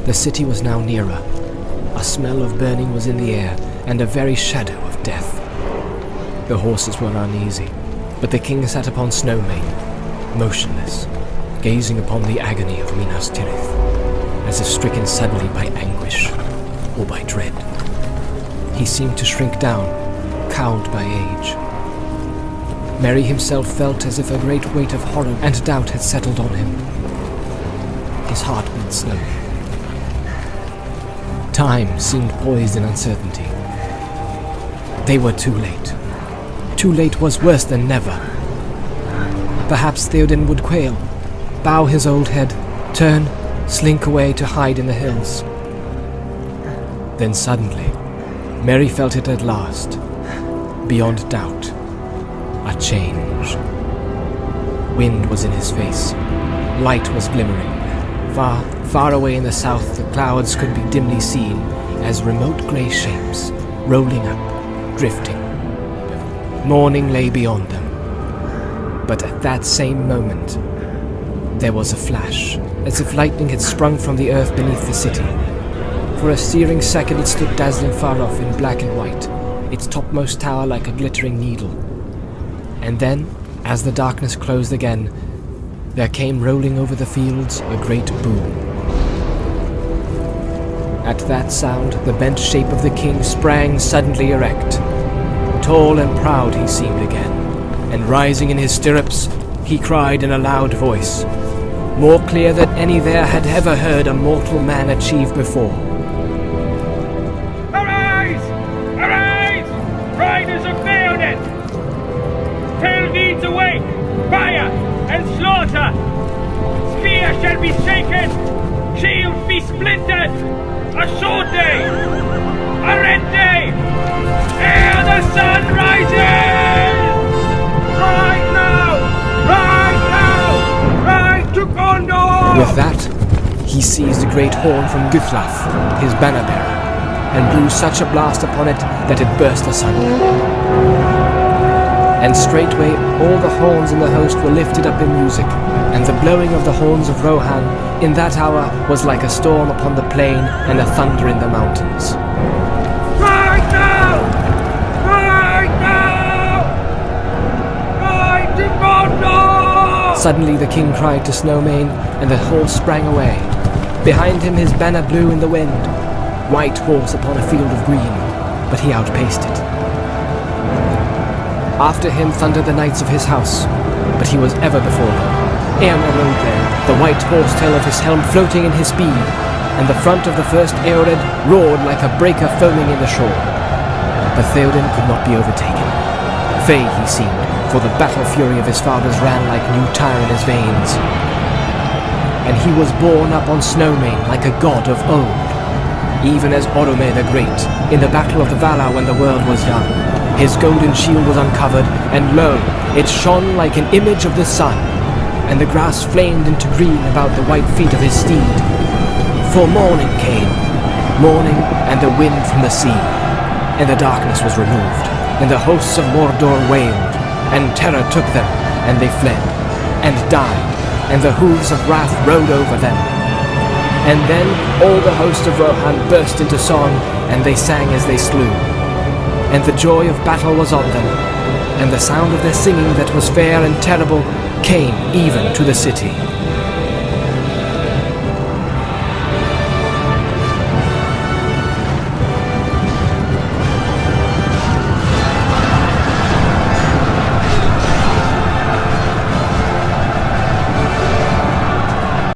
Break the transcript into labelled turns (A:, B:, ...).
A: The city was now nearer. A smell of burning was in the air, and a very shadow of death. The horses were uneasy, but the king sat upon Snowmane, motionless, gazing upon the agony of Minas Tirith, as if stricken suddenly by anguish or by dread. He seemed to shrink down, cowed by age. Merry himself felt as if a great weight of horror and doubt had settled on him. His heart beat slowly. Time seemed poised in uncertainty. They were too late. Too late was worse than never. Perhaps Theoden would quail, bow his old head, turn, slink away to hide in the hills. Then suddenly, Merry felt it at last, beyond doubt, a change. Wind was in his face, light was glimmering. Far, far away in the south, the clouds could be dimly seen as remote grey shapes, rolling up, drifting. Morning lay beyond them. But at that same moment, there was a flash, as if lightning had sprung from the earth beneath the city. For a searing second it stood dazzling far off in black and white, its topmost tower like a glittering needle. And then, as the darkness closed again, there came rolling over the fields a great boom. At that sound, the bent shape of the king sprang suddenly erect. Tall and proud he seemed again, and rising in his stirrups, he cried in a loud voice, more clear than any there had ever heard a mortal man achieve before.
B: Arise! Arise! Riders of Theoden! Fell deeds awake! Fire and slaughter! Spear shall be shaken! Shields be splintered! A sword day! A red day! Ere the sun rises! Right now! Right now! Right to Gondor!
A: With that, he seized a great horn from Guthlaf, his banner-bearer, and blew such a blast upon it that it burst asunder. And straightway all the horns in the host were lifted up in music, and the blowing of the horns of Rohan in that hour was like a storm upon the plain and a thunder in the mountains.
B: Right now! Right now! Right to Gondor!
A: Suddenly the king cried to Snowmane, and the horse sprang away. Behind him his banner blew in the wind, white horse upon a field of green, but he outpaced it. After him thundered the knights of his house, but he was ever before them. Éomer rode there, the white horse-tail of his helm floating in his speed, and the front of the first Eored roared like a breaker foaming in the shore. But Theoden could not be overtaken. Fey he seemed, for the battle fury of his fathers ran like new Tyre in his veins. And he was borne up on Snowmane like a god of old, even as Orome the Great, in the battle of the Valar when the world was young. His golden shield was uncovered, and lo, it shone like an image of the sun, and the grass flamed into green about the white feet of his steed. For morning came, morning and a wind from the sea, and the darkness was removed, and the hosts of Mordor wailed, and terror took them, and they fled, and died, and the hooves of wrath rode over them. And then all the host of Rohan burst into song, and they sang as they slew. And the joy of battle was on them, and the sound of their singing that was fair and terrible came even to the city.